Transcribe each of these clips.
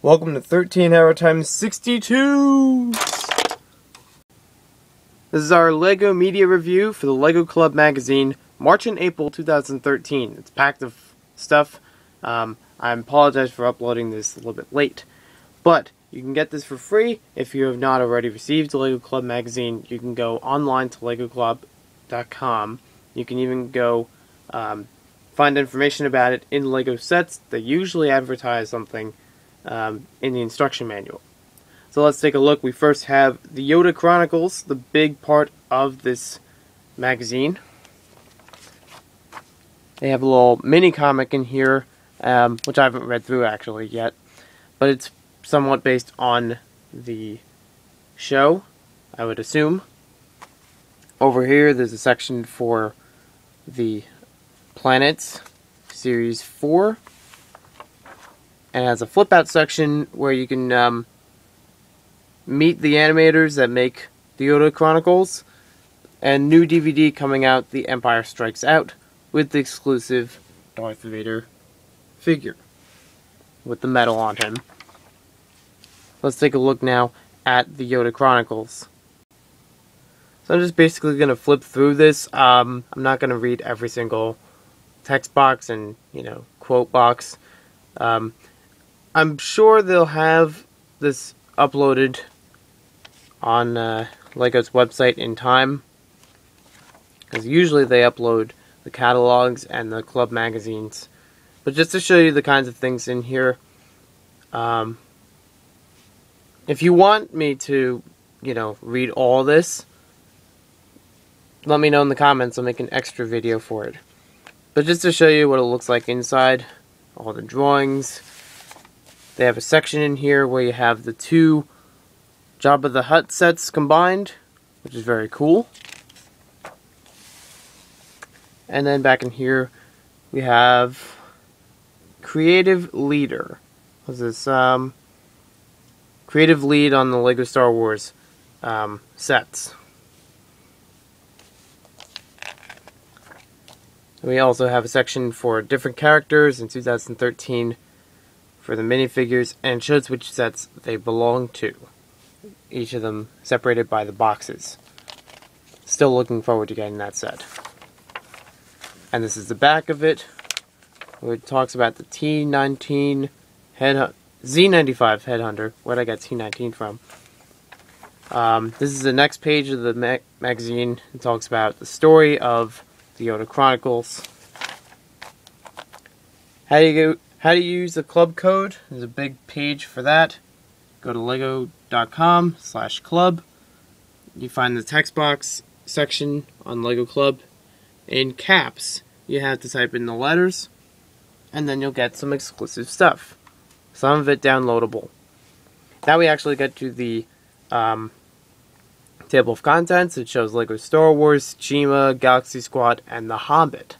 Welcome to 13 Hour Times 62. This is our LEGO media review for the LEGO Club magazine, March and April 2013. It's packed of stuff. I apologize for uploading this a little bit late, but you can get this for free if you have not already received the LEGO Club magazine. You can go online to legoclub.com. You can even go find information about it in LEGO sets. They usually advertise something in the instruction manual. So let's take a look. We first have the Yoda Chronicles, the big part of this magazine. They have a little mini comic in here, which I haven't read through actually yet, but it's somewhat based on the show, I would assume. Over here there's a section for the Planets Series 4, and it has a flip out section where you can meet the animators that make the Yoda Chronicles, and new DVD coming out, The Empire Strikes Out, with the exclusive Darth Vader figure with the medal on him. Let's take a look now at the Yoda Chronicles. So I'm just basically going to flip through this. I'm not going to read every single text box and, quote box. I'm sure they'll have this uploaded on LEGO's website in time, because usually they upload the catalogs and the club magazines. But just to show you the kinds of things in here, if you want me to, read all this, let me know in the comments. I'll make an extra video for it. But just to show you what it looks like inside, all the drawings. They have a section in here where you have the two Jabba the Hutt sets combined, which is very cool. And then back in here, we have Creative Leader. What's this? Creative Lead on the LEGO Star Wars sets. We also have a section for different characters in 2013 for the minifigures, and it shows which sets they belong to. Each of them separated by the boxes. Still looking forward to getting that set. And this is the back of it, where it talks about the T19 Z95 Headhunter. Where'd I get T19 from? This is the next page of the magazine. It talks about the story of the Yoda Chronicles. How do you use the club code? There's a big page for that. Go to lego.com/club. You find the text box section on LEGO Club. In caps, you have to type in the letters, and then you'll get some exclusive stuff. Some of it downloadable. Now we actually get to the table of contents. It shows LEGO Star Wars, Chima, Galaxy Squad, and The Hobbit.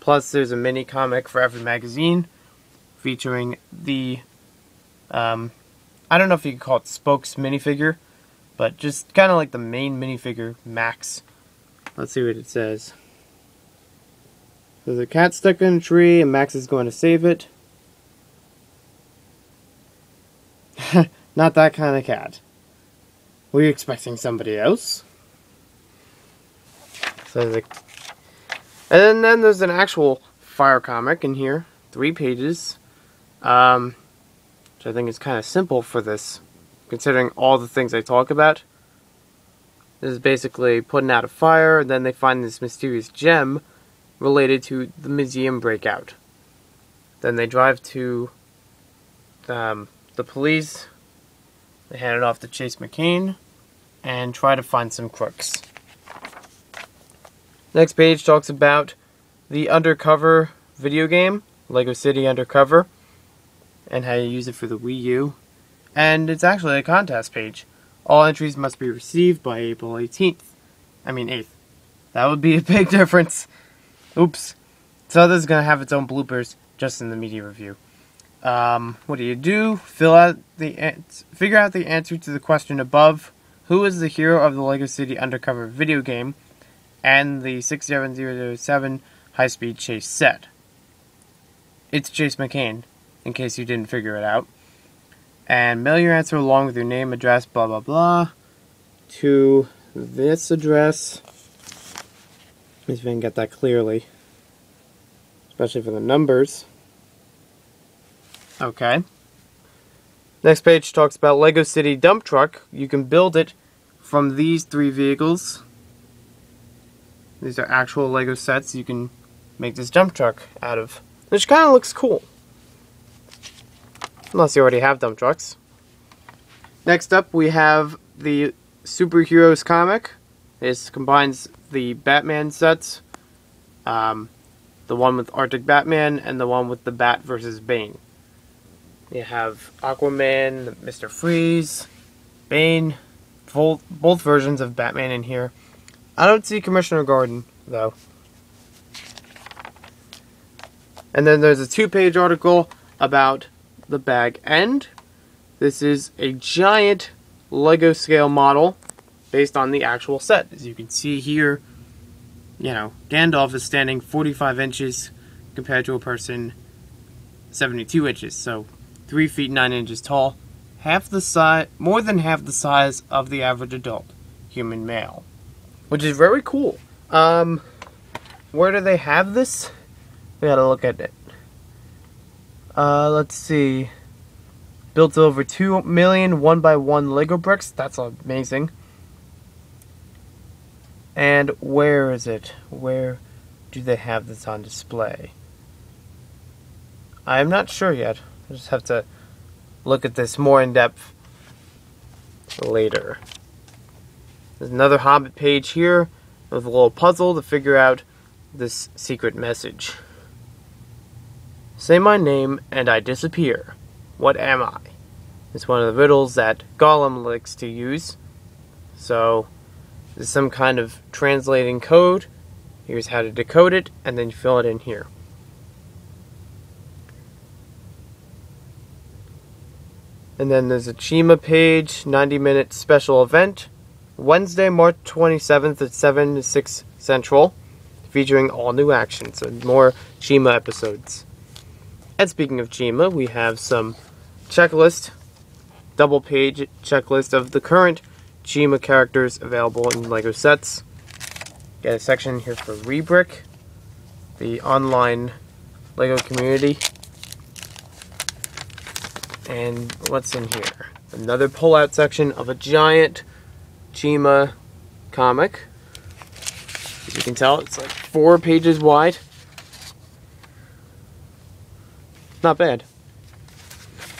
Plus, there's a mini comic for every magazine featuring the, I don't know if you could call it Spokes minifigure, but just kind of like the main minifigure, Max. Let's see what it says. There's a cat stuck in a tree, and Max is going to save it. Not that kind of cat. Were you expecting somebody else? So and then there's an actual fire comic in here, 3 pages, which I think is kind of simple for this, considering all the things I talk about. This is basically putting out a fire, and then they find this mysterious gem related to the museum breakout. Then they drive to the police. They hand it off to Chase McCain and try to find some crooks. Next page talks about the Undercover video game, LEGO City Undercover, and how you use it for the Wii U. And it's actually a contest page. All entries must be received by April 8th. That would be a big difference. Oops. So this is going to have its own bloopers just in the media review. What do? Figure out the answer to the question above. Who is the hero of the LEGO City Undercover video game and the 67007 high-speed chase set? It's Chase McCain, in case you didn't figure it out. And mail your answer along with your name, address, blah, blah, blah, to this address. Let me see if I can get that clearly, especially for the numbers. Okay. Next page talks about Lego City Dump Truck. You can build it from these 3 vehicles. These are actual Lego sets you can make this dump truck out of, which kind of looks cool. Unless you already have dump trucks. Next up, we have the Superheroes comic. This combines the Batman sets, the one with Arctic Batman and the one with the Bat versus Bane. You have Aquaman, Mr. Freeze, Bane, both versions of Batman in here. I don't see Commissioner Gordon, though. And then there's a 2-page article about the bag end. This is a giant Lego scale model based on the actual set. As you can see here, you know, Gandalf is standing 45 inches compared to a person 72 inches. So 3 feet 9 inches tall. More than half the size of the average adult human male. Which is very cool. Where do they have this? We gotta look at it. Let's see. Built over 2 million 1x1 Lego bricks. That's amazing. And where is it? Where do they have this on display? I'm not sure yet. I just have to look at this more in depth later. There's another Hobbit page here with a little puzzle to figure out this secret message. Say my name and I disappear. What am I? It's one of the riddles that Gollum likes to use. So, there's some kind of translating code. Here's how to decode it, and then you fill it in here. And then there's a Chima page, 90-minute special event. Wednesday, March 27th at 7 to 6 Central. Featuring all new action, so more Chima episodes. And speaking of Chima, we have some checklist, double-page checklist of the current Chima characters available in LEGO sets. Got a section here for Rebrick, the online LEGO community. And what's in here? Another pull-out section of a giant Chima comic. As you can tell, it's like 4 pages wide. Not bad.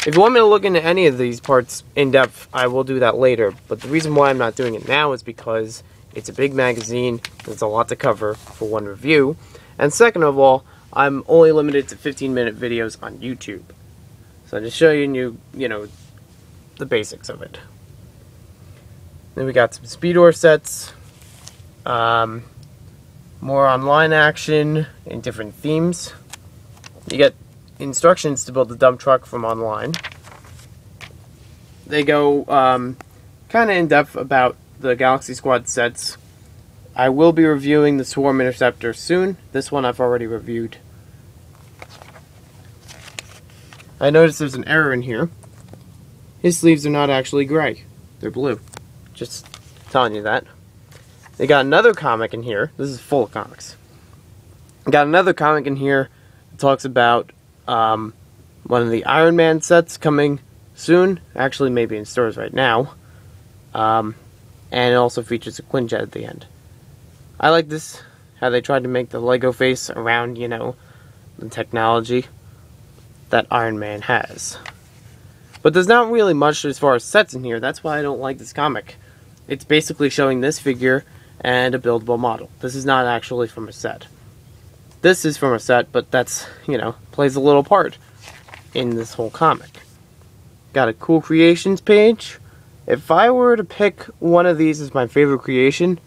If you want me to look into any of these parts in depth, I will do that later. But the reason why I'm not doing it now is because it's a big magazine. There's a lot to cover for one review. And second of all, I'm only limited to 15-minute videos on YouTube. So just showing you, the basics of it. Then we got some Speedor sets. More online action in different themes. You get instructions to build the dump truck from online. They go kind of in depth about the Galaxy Squad sets. I will be reviewing the Swarm Interceptor soon. This one I've already reviewed. I noticed there's an error in here. His sleeves are not actually gray. They're blue. Just telling you that. They got another comic in here. This is full of comics. Got another comic in here that talks about one of the Iron Man sets coming soon. Actually, maybe in stores right now. And it also features a Quinjet at the end. I like this, how they tried to make the Lego face around, the technology that Iron Man has. But there's not really much as far as sets in here. That's why I don't like this comic. It's basically showing this figure and a buildable model. This is not actually from a set. This is from a set, but that's, plays a little part in this whole comic. Got a cool creations page. If I were to pick one of these as my favorite creation,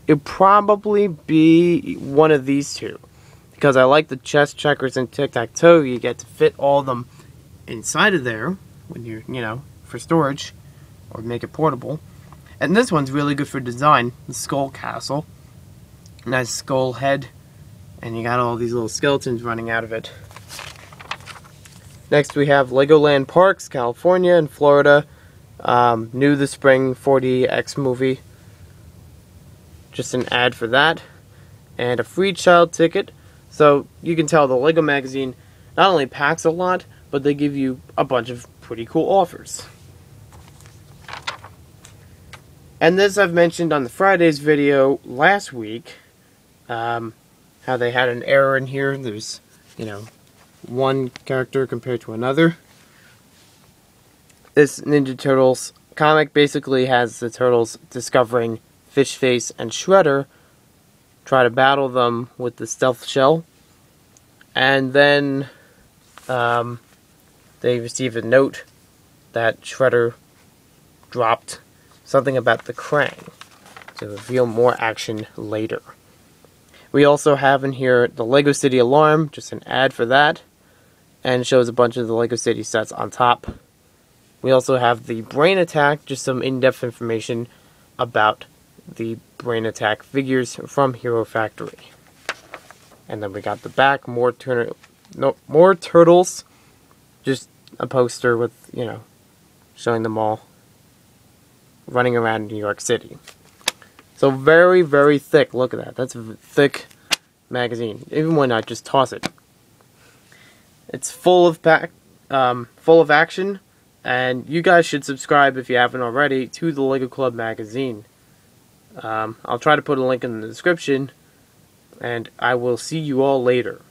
it'd probably be one of these two. Because I like the chess, checkers, and tic-tac-toe. You get to fit all of them inside of there when you're, for storage or make it portable. And this one's really good for design. The skull castle. Nice skull head. And you got all these little skeletons running out of it. Next we have Legoland Parks, California and Florida. New this spring 4DX movie. Just an ad for that. And a free child ticket. So you can tell the LEGO magazine not only packs a lot, but they give you a bunch of pretty cool offers. And this I've mentioned on the Fridays video last week. How they had an error in here. There's, one character compared to another. This Ninja Turtles comic basically has the turtles discovering Fishface and Shredder, try to battle them with the stealth shell, and then they receive a note that Shredder dropped something about the Krang to reveal more action later. We also have in here the Lego City Alarm, just an ad for that, and shows a bunch of the Lego City sets on top. We also have the Brain Attack, just some in-depth information about the Brain Attack figures from Hero Factory. And then we got the back, more turtles, just a poster with, showing them all running around New York City. So very, very thick. Look at that. That's a thick magazine. Even when I just toss it. It's full of action, and you guys should subscribe if you haven't already to the LEGO Club magazine. I'll try to put a link in the description, and I will see you all later.